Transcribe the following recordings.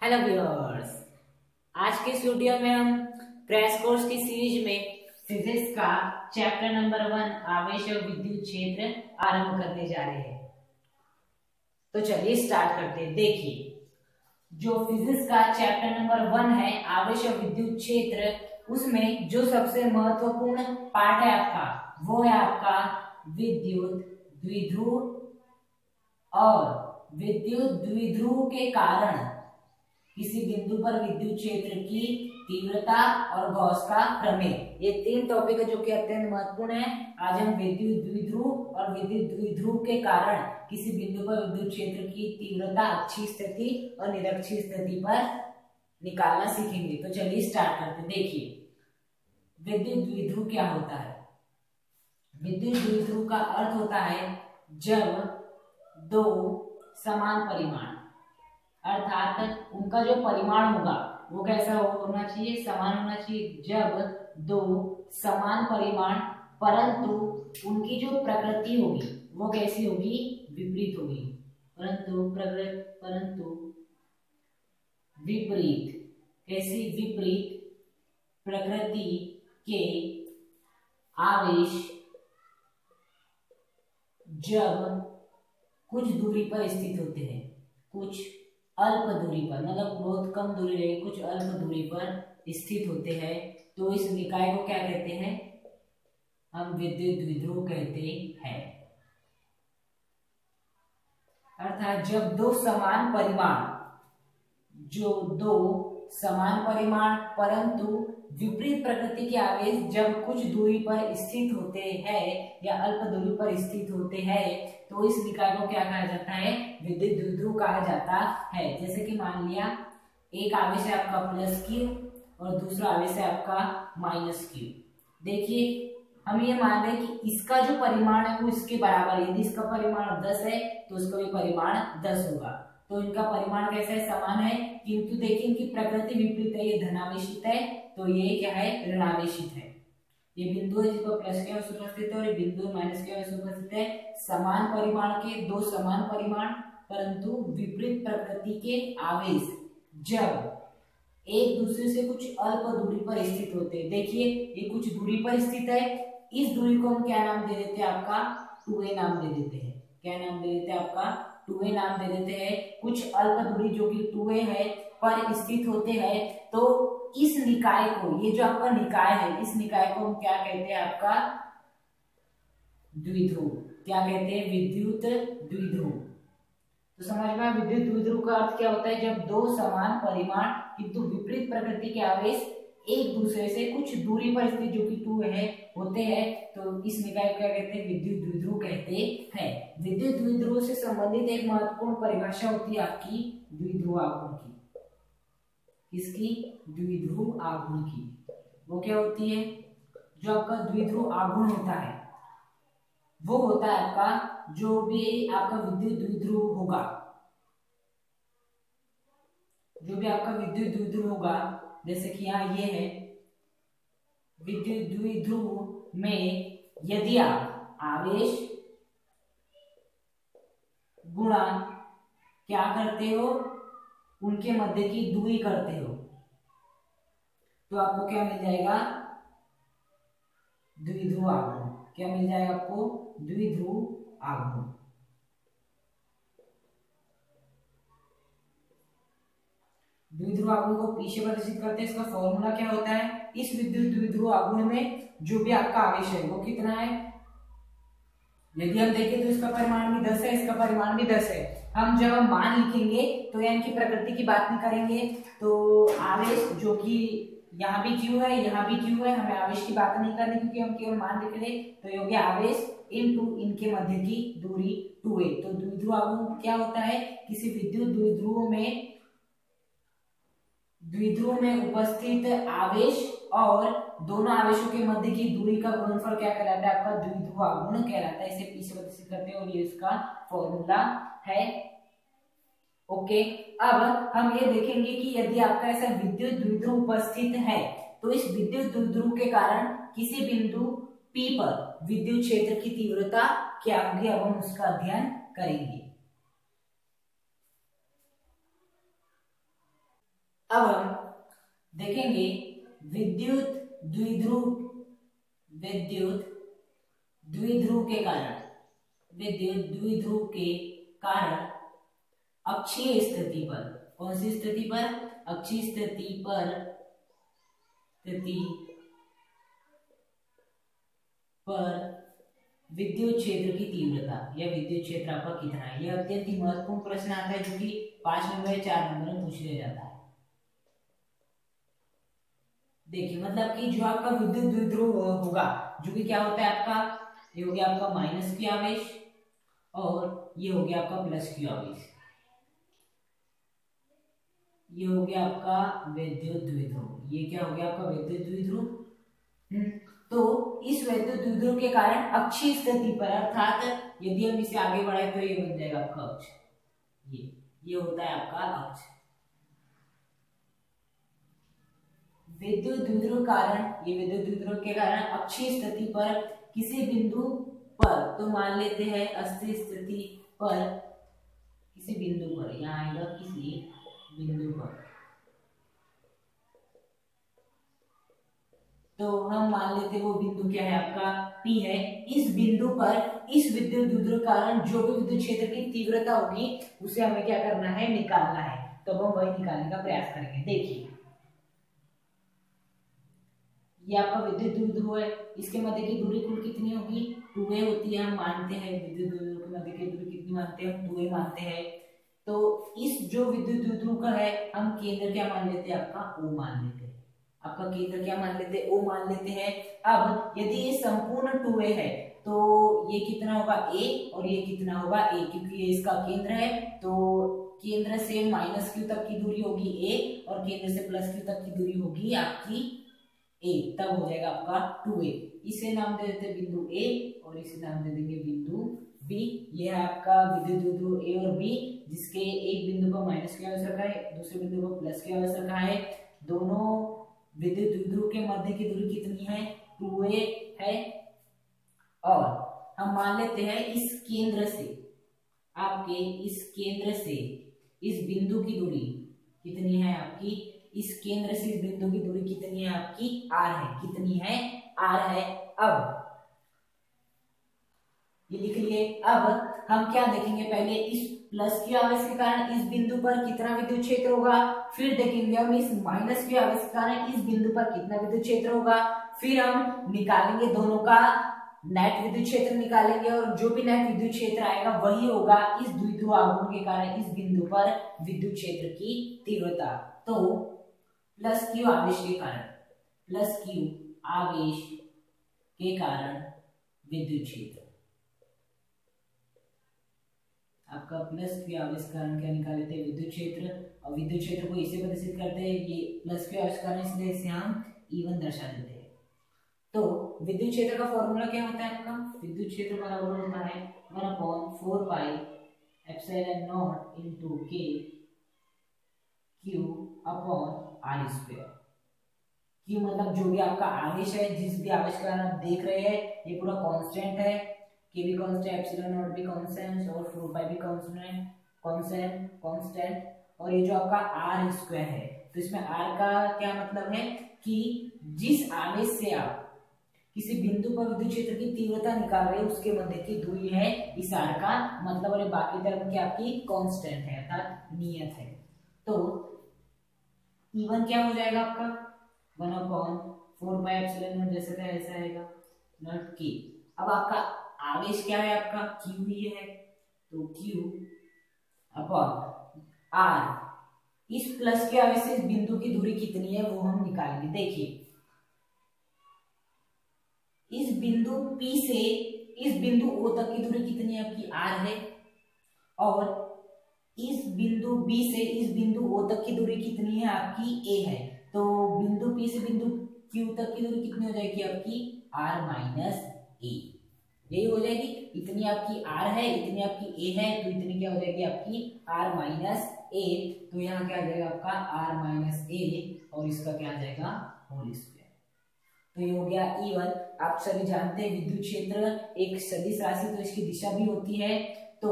Hello viewers. आज के इस वीडियो में हम क्रैश कोर्स की सीरीज में फिजिक्स का चैप्टर नंबर 1 आवेश और विद्युत क्षेत्र आरंभ करने जा रहे हैं। तो चलिए स्टार्ट करते हैं। देखिए, जो फिजिक्स का चैप्टर नंबर 1 है आवेश और विद्युत क्षेत्र, उसमें जो सबसे महत्वपूर्ण पार्ट है आपका, वो है आपका विद्युत द्विध्रुव। और विद्युत द्विध्रुव के कारण किसी बिंदु पर विद्युत क्षेत्र की तीव्रता और गॉस का प्रमेय, ये तीन टॉपिक है जो कि अत्यंत महत्वपूर्ण है। आज हम विद्युत द्विध्रुव और विद्युत द्विध्रुव के कारण किसी बिंदु पर विद्युत क्षेत्र की तीव्रता अक्षीय स्थिति और निरक्षीय स्थिति पर निकालना सीखेंगे। तो चलिए स्टार्ट करते हैं। देखिए, विद्युत द्विध्रुव क्या होता है। विद्युत द्विध्रुव का अर्थ होता है जब दो समान परिमाण, अर्थात उनका जो परिमाण होगा वो कैसा होना चाहिए, समान होना चाहिए। जब दो समान परिमाण परंतु उनकी जो प्रकृति होगी वो कैसी होगी, विपरीत होगी। परंतु विपरीत, कैसी विपरीत प्रकृति के आवेश जब कुछ दूरी पर स्थित होते हैं, कुछ अल्प दूरी पर, मतलब बहुत कम दूरी रहे, कुछ अल्प दूरी पर स्थित होते हैं, तो इस निकाय को क्या कहते हैं, हम विद्युत द्विध्रुव कहते हैं। अर्थात जब दो समान परिमाण, जो दो समान परिमाण परंतु विपरीत प्रकृति के आवेश जब कुछ दूरी पर स्थित होते हैं या अल्प दूरी पर स्थित होते हैं, तो इस निकाय को क्या कहा जाता है, विद्युत द्विध्रुव कहा जाता है। जैसे कि मान लिया एक आवेश है आपका प्लस क्यू और दूसरा आवेश है आपका माइनस क्यू। देखिए, हम ये मान रहे हैं कि इसका जो परिमाण है वो इसके बराबर है। यदि इसका परिमाण 10 है तो उसका भी परिमाण 10 होगा। तो इनका परिमाण कैसा है, समान है। किंतु देखिए इनकी प्रकृति विपरीत है, ये धनावेशित है तो ये क्या है, ऋणावेशित है। ये बिंदु है जिस पर प्लस के आवेश उपस्थित है और ये बिंदु माइनस के आवेश उपस्थित है। समान परिमाण के दो समान परिमाण परंतु विपरीत प्रकृति के आवेश जब एक दूसरे से कुछ अल्प दूरी पर स्थित होते हैं। देखिए ये कुछ दूरी पर स्थित है, इस दूरी को हम क्या नाम दे देते हैं, आपका 2a नाम दे देते हैं। क्या नाम दे देते हैं, आपका 2a नाम दे देते हैं। कुछ अल्प दूरी जो कि 2a है पर स्थित होते हैं, तो इस निकाय को, ये जो आपका निकाय है, इस निकाय को हम क्या कहते हैं, आपका द्विध्रुव। क्या कहते हैं, विद्युत द्विध्रुव। तो समझ में, विद्युत द्विध्रुव का अर्थ क्या होता है, जब दो समान परिमाण किंतु विपरीत प्रकृति के आवेश एक दूसरे से कुछ दूरी पर स्थित जो कि 2 है होते हैं, तो इस निकाय को क्या कहते हैं, विद्युत द्विध्रुव कहते हैं। विद्युत द्विध्रुव से संबंधित एक महत्वपूर्ण परिभाषा होती है आपकी द्विध्रुव आघूर्ण की। किसकी, द्विध्रुव आघूर्ण की। वो क्या होती है, जो आपका द्विध्रुव आघूर्ण होता है वो होता है आपका, जो भी आपका विद्युत द्विध्रुव होगा, जो भी आपका विद्युत द्विध्रुव होगा, जैसे कि यहाँ ये है विद्युत द्विध्रुव में यदि आप आवेश गुणा क्या करते हो, उनके मध्य की दूरी करते हो, तो आपको क्या मिल जाएगा, द्विध्रुव आघूर्ण। क्या मिल जाएगा आपको, द्विध्रुव आघूर्ण। द्विध्रुव आघूर्ण को पीछे प्रदर्शित करते हैं। इसका फॉर्मूला क्या होता है, इस विद्युत द्विध्रुव आघूर्ण में जो भी आपका आवेश है वो कितना है, यदि हम देखें तो इसका परिमाण भी 10 है, इसका परिमाण भी 10 है। हम जब हम मान लिखेंगे तो यहाँ इनकी प्रकृति की बात नहीं करेंगे, तो आवेश जो कि यहाँ भी Q है यहाँ भी Q है, हमें आवेश की बात नहीं करनी क्योंकि हम केवल मान लिख रहे, तो ये हो गया आवेश इनटू इनके मध्य की दूरी 2a। तो द्विध्रुव आघूर्ण क्या होता है, किसी विद्युत द्विध्रुव में उपस्थित आवेश और दोनों आवेशों के मध्य की दूरी का गुणनफल क्या कहलाता है, आपका द्विध्रुव आघूर्ण कहलाता है। इसे पीछे प्रदर्शित करते हैं और ये इसका फॉर्मूला है। ओके, अब हम ये देखेंगे कि यदि आपका ऐसा विद्युत द्विध्रुव उपस्थित है तो इस विद्युत द्विध्रुव के कारण किसी बिंदु P पर विद्युत क्षेत्र की तीव्रता क्या होगी, अब हम उसका अध्ययन करेंगे। अब हम देखेंगे विद्युत द्विध्रुव के कारण अक्षीय स्थिति पर, कौन सी स्थिति पर, अक्षीय स्थिति पर विद्युत क्षेत्र की तीव्रता या विद्युत क्षेत्र आपका कितना है। यह अत्यंत ही महत्वपूर्ण प्रश्न आता है जो कि 5 नंबर या 4 नंबर में पूछ लिया जाता है। देखिए मतलब कि जो आपका विद्युत द्विध्रुव होगा, जो कि क्या होता है आपका, ये हो गया आपका माइनस क्यू आवेश और ये हो गया आपका प्लस क्यू आवेश, ये हो गया आपका विद्युत द्विध्रुव, ये क्या हो गया आपका विद्युत द्विध्रुव। तो इस विद्युत द्विध्रुव के कारण अक्षीय स्थिति पर, अर्थात यदि हम इसे आगे बढ़ाए तो ये बन जाएगा आपका अक्ष, ये होता है आपका अक्ष। विद्युत द्विध्रुव कारण, ये विद्युत द्विध्रुव के कारण अक्षीय स्थिति पर किसी बिंदु पर, तो मान लेते हैं अस्थिर स्थिति पर, किसी बिंदु पर, यहाँ आएगा किसी बिंदु पर, तो हम मान लेते हैं वो बिंदु क्या है आपका P है। इस बिंदु पर इस विद्युत द्विध्रुव कारण जो भी विद्युत क्षेत्र की तीव्रता होगी उसे हमें क्या करना है, निकालना है। तो हम वही निकालने का प्रयास करेंगे। देखिए ये आपका विद्युत द्विध्रुव है, इसके मध्य की दूरी कुल कितनी होगी, 2a होती है। हम मानते हैं विद्युत द्विध्रुव के मध्य की दूरी कितनी मानते हैं, 2a मानते हैं। तो इस जो विद्युत द्विध्रुव का है हम केंद्र क्या मान लेते हैं, आपका O मान लेते हैं। आपका केंद्र क्या मान लेते हैं, O मान लेते हैं। अब यदि ये संपूर्ण 2a है तो ये कितना होगा A और ये कितना होगा A, क्योंकि ये इसका केंद्र है। तो केंद्र से माइनस क्यू तक की दूरी होगी A और केंद्र से प्लस क्यू तक की दूरी होगी आपकी A, तब हो जाएगा आपका 2a। इसे नाम दे देते हैं बिंदु A और इसे नाम दे देंगे बिंदु B। ये है आपका विद्युत द्विध्रुव A और B, जिसके एक बिंदु पर माइनस की आवेश रखा है, दूसरे बिंदु पर प्लस की आवेश रखा है। दोनों विद्युत द्विध्रुव के मध्य की दूरी कितनी है, 2a है। और हम मान लेते हैं इस केंद्र से, आपके इस केंद्र से इस बिंदु की दूरी कितनी है आपकी, इस केंद्र से इस बिंदु की दूरी कितनी है आपकी, r है। कितनी है, r है। अब ये लिख लिए। अब हम क्या देखेंगे, पहले इस प्लस क्यू आवेश के कारण इस बिंदु पर कितना विद्युत क्षेत्र होगा, फिर देखेंगे हम इस माइनस क्यू आवेश के कारण इस बिंदु पर कितना विद्युत क्षेत्र होगा, फिर हम निकालेंगे दोनों का नेट विद्युत क्षेत्र निकालेंगे और जो भी नेट विद्युत क्षेत्र आएगा वही होगा इस द्विध्रुव आघूर्ण के कारण इस बिंदु पर विद्युत क्षेत्र की तीव्रता। तो प्लस क्यू आवेश के कारण, प्लस क्यू आवेश के कारण विद्युत क्षेत्र, आपका प्लस क्यू आवेश के कारण क्या निकाल लेते हैं, विद्युत क्षेत्र। और विद्युत क्षेत्र को इसे प्रदर्शित करते हैं, ये प्लस क्यू आवेश के कारण, इसलिए इसे हम E1 दर्शा देते हैं। तो विद्युत क्षेत्र का फॉर्मूला क्या होता है आपका, विद्युत क्षेत्र बराबर होता है 1/4 pi epsilon naught into K Q upon R square. Q मतलब जो भी आपका आवेश है, जिस भी आवेश का आप देख रहे हैं, ये पूरा कांस्टेंट है। K भी कांस्टेंट, एप्सिलॉन नॉट भी कांस्टेंट और 4 पाई भी कांस्टेंट। और ये जो आपका R स्क्वायर है, तो इसमें R का क्या मतलब है कि जिस आवेश से आप किसी बिंदु पर विद्युत क्षेत्र की तीव्रता निकाल रहे हैं उसके मध्य की दूरी है इस R का मतलब, और बाकी टर्म की आपकी कांस्टेंट है अर्थात नियत है। तो E1 क्या हो जाएगा आपका 1/4 पाई एप्सिलॉन नॉट, जैसे का ऐसा आएगा नॉट K। अब आपका आवेश क्या है, आपका Q ही है, तो Q अपॉन R। इस प्लस के आवेश से इस बिंदु की दूरी कितनी है वो हम निकालेंगे। देखिए इस बिंदु P से इस बिंदु O तक की दूरी कितनी है आपकी, R है। और इस बिंदु B से इस बिंदु O तक की दूरी कितनी है आपकी, A है। तो बिंदु P से बिंदु Q तक की दूरी कितनी हो जाएगी आपकी, R माइनस A। यही हो जाएगी, इतनी आपकी R है, इतनी आपकी A है, तो इतनी क्या हो जाएगी आपकी R माइनस A। तो यहाँ क्या आ जाएगा आपका R माइनस A और इसका क्या आ जाएगा होल स्क्वायर। तो ये हो गया E1। आप सभी जानते हैं विद्युत क्षेत्र एक सदिश राशि, तो इसकी दिशा भी होती है। तो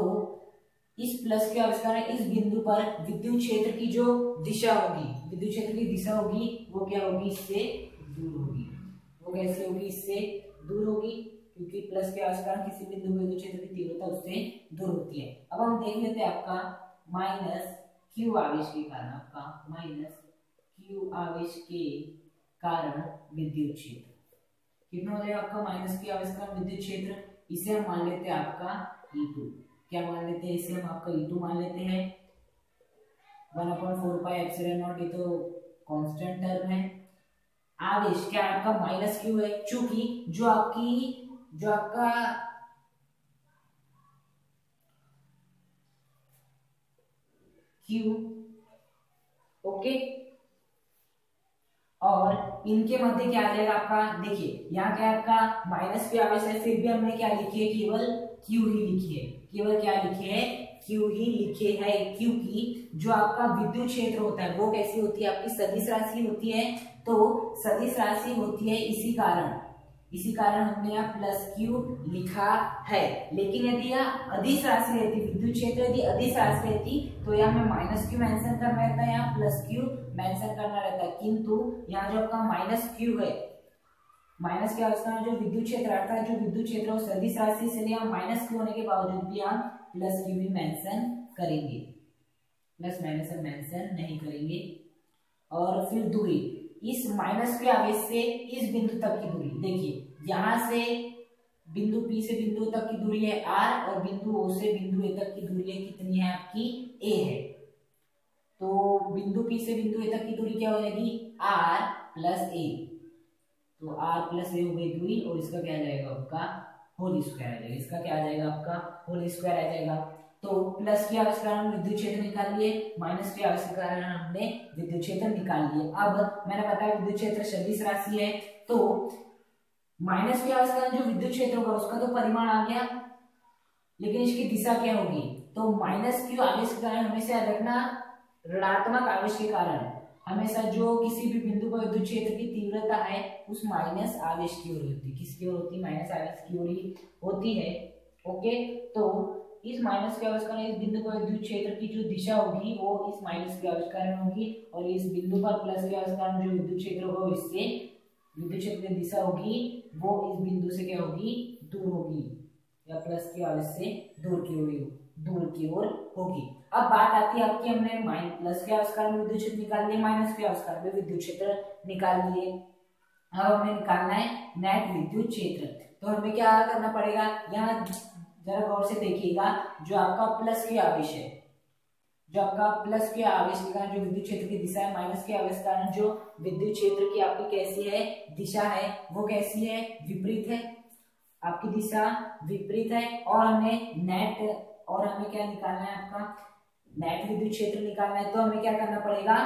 इस प्लस क्यू आविष्कार है, इस बिंदु पर विद्युत क्षेत्र की जो दिशा होगी, विद्युत क्षेत्र की दिशा होगी वो क्या होगी, इससे दूर होगी। वो कैसे होगी, इससे दूर होगी, क्योंकि प्लस के आविष्कार किसी बिंदु पर विद्युत क्षेत्र की तीव्रता उससे दूर होती है। अब हम देख लेते हैं आपका माइनस क्यू आवेश के कारण, आपका माइनस क्यू आवेश के कारण विद्युत क्षेत्र कितना हो जाएगा आपका, माइनस क्यू आवेश के कारण विद्युत क्षेत्र, इसे हम मान लेते हैं आपका E2। क्या मान लेते हैं, इसे हम आपका E2 मान लेते हैं। 1/4 पाई एप्सिलॉन नॉट, ये तो कांस्टेंट टर्म है। आवेश क्या आपका माइनस क्यू है, चूंकि जो आपका क्यू, ओके, और इनके मध्य क्या आ जाएगा आपका, देखिए यहाँ क्या आपका माइनस क्यू आवेश है, फिर भी हमने क्या लिखी है, केवल क्यू ही लिखी है, केवल क्या लिखे है, क्यू ही लिखे है, क्योंकि जो आपका विद्युत क्षेत्र होता है वो कैसी होती है, आपकी सदिश राशि होती है। तो सदिश राशि होती है, इसी कारण हमने यहाँ प्लस क्यू लिखा है। लेकिन यदि यहाँ अदिश राशि रहती, विद्युत क्षेत्र यदि अदिश राशि रहती तो यहाँ हमें माइनस क्यू मेंशन करना रहता है, यहाँ प्लस क्यू मेंशन करना रहता है। किंतु यहाँ जो आपका माइनस क्यू है, माइनस की अवस्था में जो विद्युत क्षेत्र आता है, जो विद्युत क्षेत्र सदिश राशि, इसलिए हम माइनस क्यू होने के बावजूद भी हम प्लस क्यू भी मेंशन करेंगे, प्लस माइनस हम मेंशन नहीं करेंगे। और फिर दूरी, इस माइनस के आवेश से इस बिंदु तक की दूरी, देखिए यहां से बिंदु P से बिंदु तक की दूरी है R, और बिंदु O से बिंदु A तक की दूरी है, कितनी है आपकी, A है। तो बिंदु P से बिंदु A तक की दूरी क्या हो जाएगी, R प्लस A, तो R प्लस A हो गई दूरी, और इसका क्या आ जाएगा आपका होल स्क्वायर आ जाएगा, इसका क्या आ जाएगा आपका होल स्क्वायर आ जाएगा। तो प्लस के आवेश कारण विद्युत क्षेत्र निकाल लिए, माइनस के आवेश कारण हमने विद्युत क्षेत्र निकाल लिए। अब मैंने बताया विद्युत क्षेत्र सदिश राशि है, तो माइनस के आवेश कारण जो विद्युत क्षेत्र होगा उसका तो परिमाण आ गया, लेकिन इसकी दिशा क्या होगी, तो माइनस क्यू आवेश के कारण हमेशा याद रखना, ऋणात्मक आवेश के कारण हमेशा जो किसी भी बिंदु पर विद्युत क्षेत्र की तीव्रता है उस माइनस आवेश की ओर होती है, किसकी ओर होती है, माइनस आवेश की ओर ही होती है। ओके, तो इस माइनस के आवेश कारण इस बिंदु पर विद्युत क्षेत्र की जो दिशा होगी वो इस माइनस के आवेश कारण होगी, और इस बिंदु पर प्लस के आवेश कारण जो विद्युत क्षेत्र होगा इससे विद्युत क्षेत्र की दिशा होगी वो इस बिंदु से क्या होगी, दूर होगी, या प्लस के आवेश से दूर की ओर होगी। अब बात आती है आपकी, हमने प्लस के आवेश कारण विद्युत क्षेत्र निकाल लिए, माइनस के आवेश कारण विद्युत क्षेत्र निकाल लिए। अब हमें निकालना है नेट विद्युत क्षेत्र, तो हमें क्या करना पड़ेगा, यहाँ जरा गौर से देखिएगा, जो आपका प्लस के आवेश है, जो आपका प्लस के आवेश के कारण जो विद्युत क्षेत्र की दिशा है, माइनस के आवेश के कारण जो विद्युत क्षेत्र की आपकी कैसी है, दिशा है, वो कैसी है, विपरीत है, आपकी दिशा विपरीत है। और हमें क्या निकालना है, आपका नेट विद्युत क्षेत्र निकालना है। तो हमें क्या करना पड़ेगा,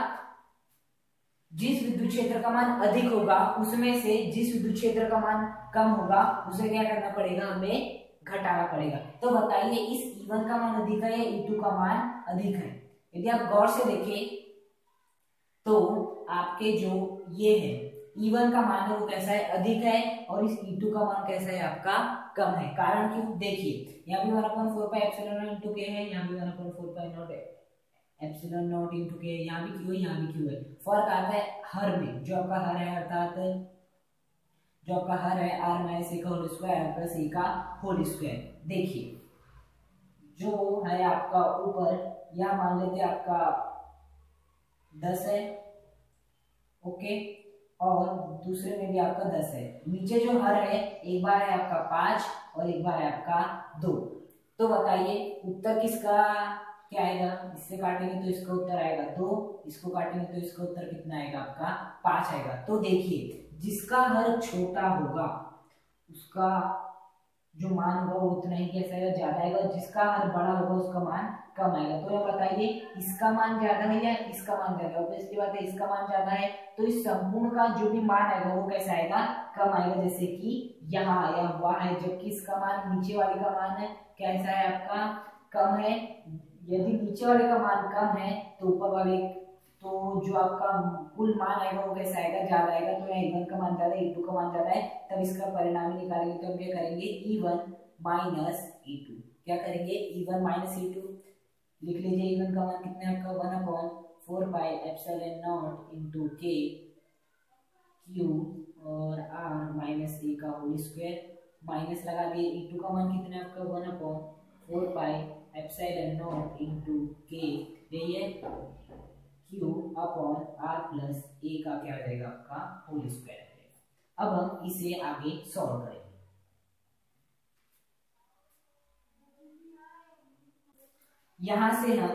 जिस विद्युत क्षेत्र का मान अधिक होगा उसमें से जिस विद्युत क्षेत्र का मान कम होगा उसे क्या करना पड़ेगा, हमें घटाना पड़ेगा। तो बताइए इस E1 का मान अधिक है या E2 का मान अधिक है। यदि आप गौर से देखें तो आपके जो ये है E1 का मान है वो कैसा है, अधिक है, और इस E2 का मान कैसा है, आपका कम है। कारण क्यों, देखिए यहाँ भी 1/4 pi epsilon naught into k है, यहाँ भी 1/4 pi naught epsilon naught into k, यहाँ भी क्यू है, यहाँ भी क्यू है। फर्क आता है हर में, जो आपका हर है अर्थात जो आपका हर है r माइनस a का होल स्क्वायर प्लस a का होल स्क्वायर। देखिए जो है आपका ऊपर, यहाँ मान लेते हैं आपका 10 है, ओके, और दूसरे में भी आपका 10 है। नीचे जो हर है, एक बार है आपका 5 और एक बार है आपका 2। तो बताइए उत्तर किसका क्या आएगा, इससे काटेंगे तो इसका उत्तर आएगा 2, इसको काटेंगे तो इसका उत्तर कितना आएगा, आपका 5 आएगा। तो देखिए जिसका हर छोटा होगा उसका जो मान होगा वो उतना ही कैसा आएगा, ज्यादा आएगा, और जिसका हर बड़ा होगा उसका मान कम आएगा। तो यह बताइए इसका मान ज्यादा है या इसका मान ज्यादा है, तो इसकी बात है इसका मान ज्यादा है, तो इस संपूर्ण का जो भी मान आएगा वो कैसा आएगा, कम आएगा, जैसे कि यहाँ आया हुआ है, जबकि इसका मान नीचे वाले का मान है कैसा है, आपका कम है। यदि नीचे वाले का मान कम है तो ऊपर वाले, तो जो आपका कुल मान आएगा वो कैसा आएगा, ज्यादा आएगा। तो यहाँ E1 का मान ज्यादा है, E2 का मान ज्यादा है, तब इसका परिणाम ही निकालेंगे। तो हम क्या करेंगे, E1 माइनस E2, क्या करेंगे, E1 माइनस E2। लिख लीजिए इवन का मान कितना है आपका 1/4 पाई एप्सिलॉन नॉट इंटू के क्यू और आर माइनस ए का होल स्क्वायर माइनस लगा दिए इंटू का मान कितना है आपका 1/4 पाई एप्सिलॉन नॉट इंटू के यही है Q upon are plus A का क्या हो जाएगा आपका होल स्क्वायर। अब हम इसे आगे सॉल्व करेंगे। यहां से हम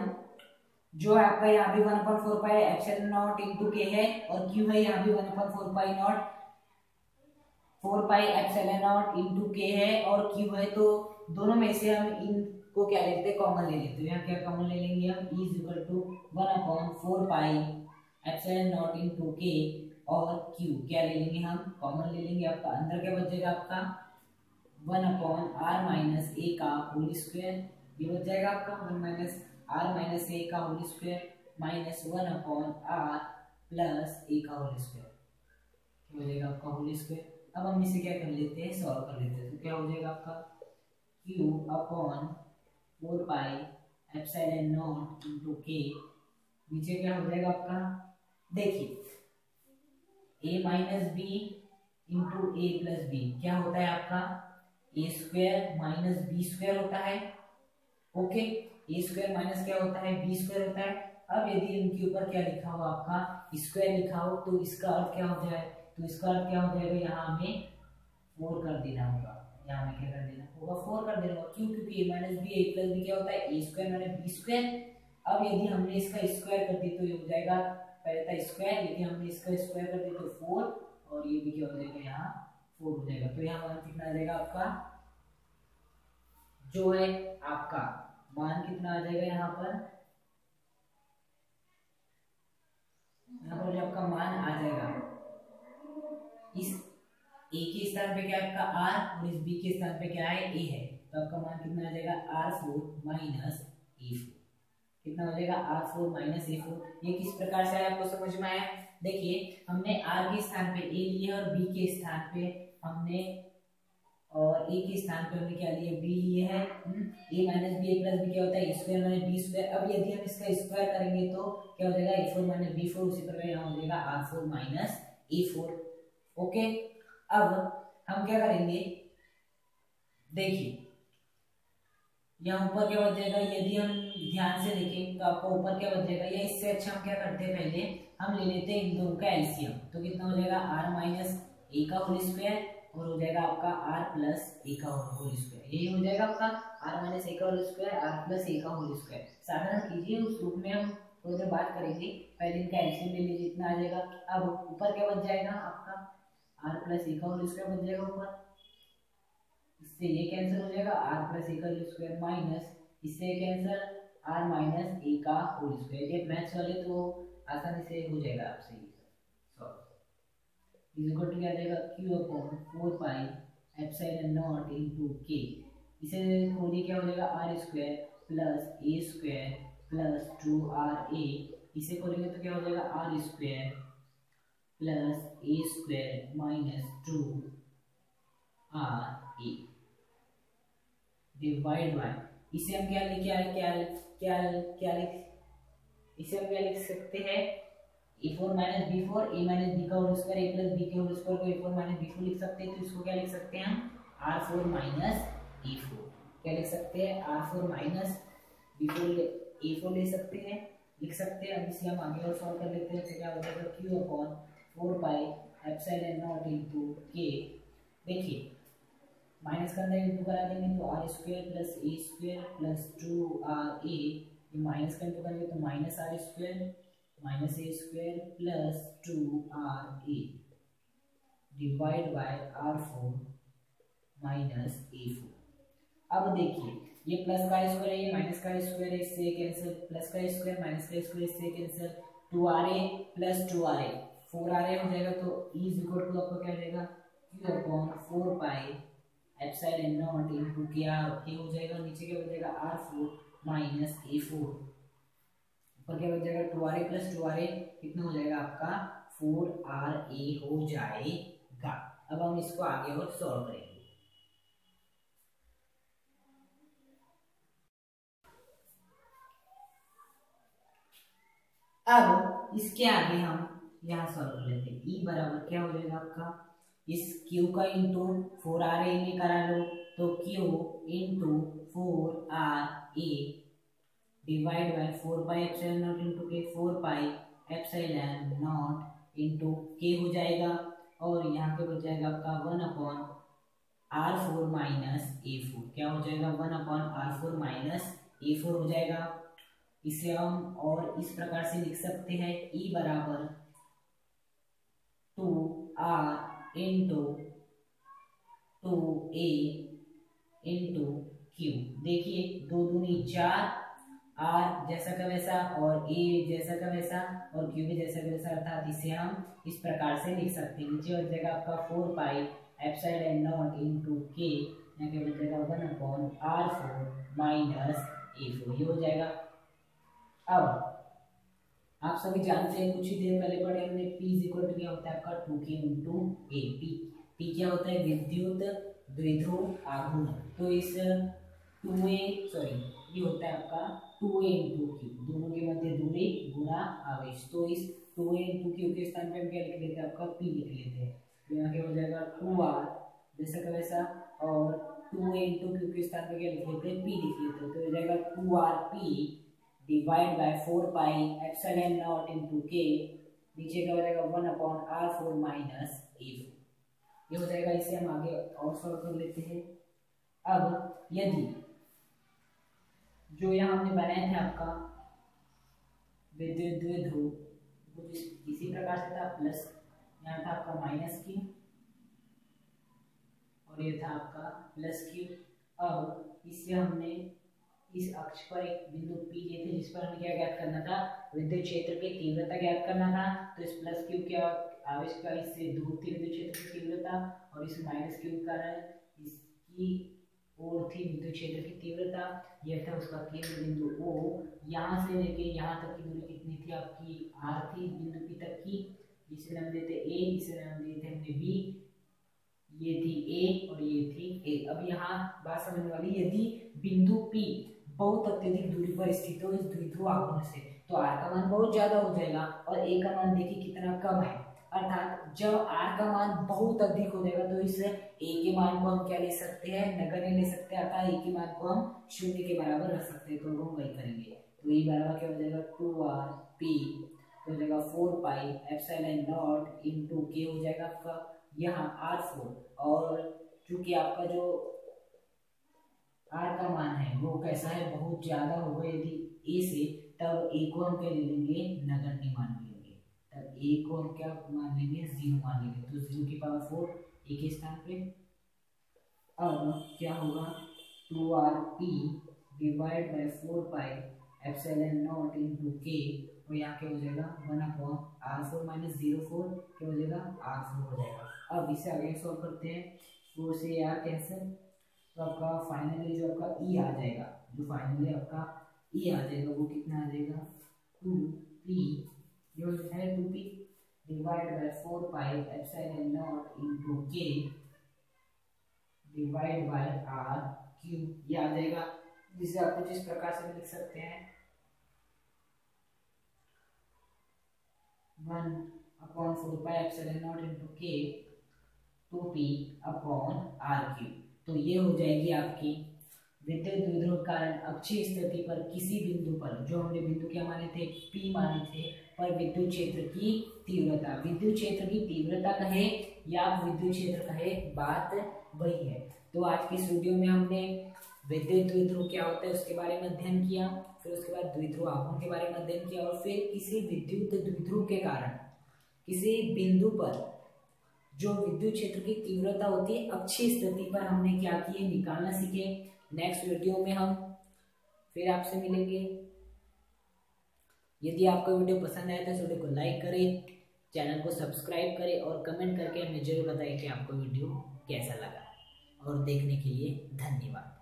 जो है आपका यहाँ भी 1/4 pi epsilon naught into K है और क्यू है यहाँ भी 1/4 pi naught 4 pi epsilon naught into K है और क्यू है, तो दोनों में से हम इनको क्या लेते हैं कॉमन ले लेते हैं। यहाँ क्या कॉमन ले लेंगे हम E = 1/4 pi epsilon naught into के और क्यू क्या ले लेंगे हम कॉमन ले लेंगे। आपका अंदर क्या बचेगा आपका 1/r माइनस ए का होल स्क्वायर, ये बच जाएगा आपका 1 - r माइनस ए का whole square minus 1/r plus A का होल स्क्वायर, क्या हो जाएगा आपका होल स्क्वायर। अब हम इसे क्या कर लेते हैं सॉल्व कर लेते हैं, तो क्या हो जाएगा आपका q upon 4 pi epsilon naught into K, नीचे क्या हो जाएगा आपका देखिए a minus B into A plus B क्या होता है आपका A square minus B square होता है। ओके, ए स्क्वायर माइनस क्या होता है बी स्क्वायर होता है। अब यदि इनके ऊपर क्या लिखा हो आपका स्क्वायर लिखा हो तो इसका अर्थ क्या हो जाए, तो इसका अर्थ क्या हो जाएगा यहाँ हमें 4 कर देना होगा, यहाँ हमें क्या कर देना होगा 4 कर देना होगा। क्यों, क्योंकि a minus B A plus B क्या होता है A square minus B square. अब यदि हमने इसका स्क्वायर कर दी तो ये हो जाएगा पहले था स्क्वायर, यदि हमने इसका स्क्वायर कर दी तो 4 और ये भी क्या हो जाएगा यहाँ 4 हो जाएगा। तो यहाँ मान कितना आ जाएगा आपका जो है आपका मान कितना आ जाएगा यहाँ पर जो आपका मान आ जाएगा इस ए के स्थान पे क्या है आपका r और इस b के स्थान पे क्या है a है, तो आपका मान कितना आ जाएगा r4 माइनस a4, कितना हो जाएगा r4 माइनस a4। ये किस प्रकार से आपको समझ में आया, देखिए हमने r के स्थान पे a लिया और b के स्थान पे हमने और a के स्थान पे हमने क्या लिए b लिए है। a minus B A plus B क्या होता है स्क्वायर माइनस बी स्क्वायर। अब यदि हम इसका स्क्वायर करेंगे तो क्या हो जाएगा a4 माइनस b4, उसी प्रकार यहाँ हो जाएगा r4 माइनस a4। ओके, अब हम क्या करेंगे देखिए यहाँ ऊपर क्या बच जाएगा, यदि हम ध्यान से देखें तो आपको ऊपर क्या बच जाएगा, या इससे अच्छा हम क्या करते हैं पहले हम ले लेते हैं इन दोनों का एलसीएम, तो कितना हो जाएगा r माइनस ए का होल स्क्वायर और हो जाएगा आपका r प्लस ए का होल स्क्वायर, यही हो जाएगा आपका r माइनस ए का whole square r plus A का होल स्क्वायर। साधारण कीजिए, उस रूप में हम थोड़ी देर बात करेंगे, पहले इनका एलसीएम ले लीजिए इतना आ जाएगा। अब ऊपर क्या बच जाएगा आपका r प्लस ए का होल स्क्वायर बच जाएगा ऊपर, इससे ये कैंसिल हो जाएगा r प्लस ए का होल स्क्वायर माइनस इससे कैंसिल r माइनस ए का होल स्क्वायर। ये मैथ्स वाले तो आसानी से हो जाएगा आपसे ये सॉल्व। इज इक्वल टू क्या आ जाएगा q upon 4 pi epsilon naught into k, इसे खोलिए क्या हो जाएगा r square plus a square plus 2ra, इसे खोलेंगे तो क्या हो जाएगा r square plus a square minus 2ra divide by, इसे हम क्या लिख इसे हम क्या लिख सकते हैं a4 minus b4 a minus b का whole square a plus b के होल स्क्वायर को a4 माइनस b4 लिख सकते हैं, तो इसको क्या लिख सकते हैं हम r4 माइनस a4, क्या लिख सकते हैं r4 माइनस b4 a4 ले सकते हैं लिख सकते हैं। अब इसे हम आगे और सॉल्व कर लेते हैं, तो क्या हो जाएगा q upon 4 pi epsilon naught into k, देखिए माइनस करना है इंटू करा देंगे तो r square plus a square plus 2ra, ये माइनस का इंटू करेंगे तो minus r square minus a square plus 2ra divide by r4 minus a4। अब देखिए ये प्लस का स्क्वायर है ये माइनस का स्क्वायर है, इससे कैंसिल प्लस का स्क्वायर माइनस का स्क्वायर इससे cancel 2ra plus 2ra 4ra हो जाएगा, तो e इज इक्वल टू आपका क्या हो जाएगा q upon 4 pi epsilon naught into क्या हो जाएगा, नीचे क्या हो जाएगा r4 माइनस a4, ऊपर क्या बच जाएगा 2ra प्लस 2ra, कितना हो जाएगा आपका 4ra हो जाएगा। अब हम इसको आगे और सॉल्व करेंगे। अब इसके आगे हम यहाँ सॉल्व कर लेते हैं। ई बराबर क्या हो जाएगा आपका, इस क्यू का इंटू 4r में करा लो तो Q into 4r A divide by 4 pi epsilon naught into के, 4 पाई एप्सिलॉन नॉट इंटू के हो जाएगा। और यहाँ पे बच जाएगा आपका 1/r4 माइनस a4, क्या हो जाएगा 1/r4 माइनस a4 हो जाएगा। इसे हम और इस प्रकार से लिख सकते हैं, ई बराबर 2r into 2a into Q. देखिए 2 दूनी 4, r जैसा का वैसा और a जैसा का वैसा और q भी जैसा का वैसा, अर्थात इसे हम इस प्रकार से लिख सकते हैं। नीचे हो जाएगा आपका 4 पाई एप्सिलॉन नॉट इंटू के, यहाँ पे बच जाएगा 1/r4 माइनस a4, ये हो जाएगा। अब आप सभी जानते हैं, कुछ ही देर पहले पढ़े हमने, P इक्वल टू क्या होता है आपका 2k इंटू a। P क्या होता है, विद्युत द्विध्रुव आघूर्ण। तो इस 2a ये होता है आपका 2a इंटू क्यू, दोनों के मध्य दूरी गुणा आवेश। तो इस 2a इंटू क्यू के स्थान पे हम क्या लिख लेते हैं, आपका p लिख लेते हैं। तो यहाँ क्या हो जाएगा 2r जैसा का वैसा, और 2a इंटू क्यू के स्थान पे क्या लिख लेते हैं, p लिख लेते हैं। तो हो जाएगा 2rp divide by 4 pi epsilon naught into K, नीचे क्या हो जाएगा 1/r4 माइनस a4, ये हो जाएगा। इसे हम आगे और सॉल्व कर लेते हैं। अब यदि जो यहाँ हमने बनाया था आपका विद्युत द्विध्रुव, कुछ इसी प्रकार से था, प्लस यहाँ था आपका माइनस क्यू और ये था आपका प्लस क्यू। अब इससे हमने इस अक्ष पर एक बिंदु P लिए थे, जिस पर हमें क्या ज्ञात करना था, विद्युत क्षेत्र की तीव्रता ज्ञात करना था। तो इस प्लस क्यू के आवेश का इससे दूर थी विद्युत क्षेत्र की तीव्रता, और इस माइनस क्यू का इसकी ओर थी विद्युत क्षेत्र की तीव्रता। यह था उसका केंद्र बिंदु O। यहाँ से लेके यहाँ तक की दूरी कितनी थी आपकी, r थी बिंदु P तक की। इसे नाम देते A, इसे नाम देते हमने B, ये थी A और ये थी A। अब यहाँ बात समझने वाली, यदि बिंदु P बहुत अत्यधिक दूरी पर स्थित हो इस द्विध्रुव आघूर्ण से, तो r का मान बहुत ज्यादा हो जाएगा और a का मान देखिए कितना कम है। अर्थात जब r का मान बहुत अधिक हो जाएगा तो इस a के मान को हम क्या ले सकते हैं, नगण्य ले सकते हैं, अर्थात a के मान को हम 0 के बराबर रख सकते हैं। तो हम वही करेंगे। तो ये बराबर क्या हो जाएगा 2rp हो जाएगा 4 पाई एप्सिलॉन नॉट इंटू के हो जाएगा आपका यहाँ r4, और चूंकि आपका जो r का मान है वो कैसा है, बहुत ज्यादा होगा यदि a से, तब a को हम क्या ले लेंगे, नगण्य मान लेंगे। तब a को हम क्या मान लेंगे, 0 मान लेंगे। तो 0 की पावर 4 a के स्थान पे। अब क्या होगा 2rp divide by 4 pi epsilon naught into के, और यहाँ क्या हो जाएगा 1/r4 माइनस 0.4, क्या हो जाएगा r4 हो जाएगा। अब इसे आगे सॉल्व करते हैं। 4 से r कैंसिल, तो आपका फाइनली जो आपका ई आ जाएगा, जो फाइनली आपका ई आ जाएगा वो कितना आ जाएगा 2p, जो है 2p divide by 4 pi epsilon naught into के डिवाइड बाय r क्यू, ये आ जाएगा। जिसे आप कुछ इस प्रकार से लिख सकते हैं 1/4 पाई एप्सिलॉन नॉट इंटू के 2p अपॉन r क्यू। तो ये हो जाएगी आपकी विद्युत द्विध्रुव कारण अक्षीय स्थिति पर किसी बिंदु पर, जो हमने बिंदु क्या माने थे, P माने थे, पर विद्युत क्षेत्र की तीव्रता। विद्युत क्षेत्र की तीव्रता कहे या विद्युत क्षेत्र कहे, बात वही है। तो आज की इस वीडियो में हमने विद्युत द्विध्रुव क्या होता है उसके बारे में अध्ययन किया, फिर उसके बाद द्विध्रुव आघूर्ण के बारे में अध्ययन किया, और फिर किसी विद्युत द्विध्रुव के कारण किसी बिंदु पर जो विद्युत क्षेत्र की तीव्रता होती है अक्षीय स्थिति पर हमने क्या किए, निकालना सीखे। नेक्स्ट वीडियो में हम फिर आपसे मिलेंगे। यदि आपको वीडियो पसंद आया तो इस वीडियो को लाइक करें, चैनल को सब्सक्राइब करें और कमेंट करके हमें जरूर बताएं कि आपको वीडियो कैसा लगा। और देखने के लिए धन्यवाद।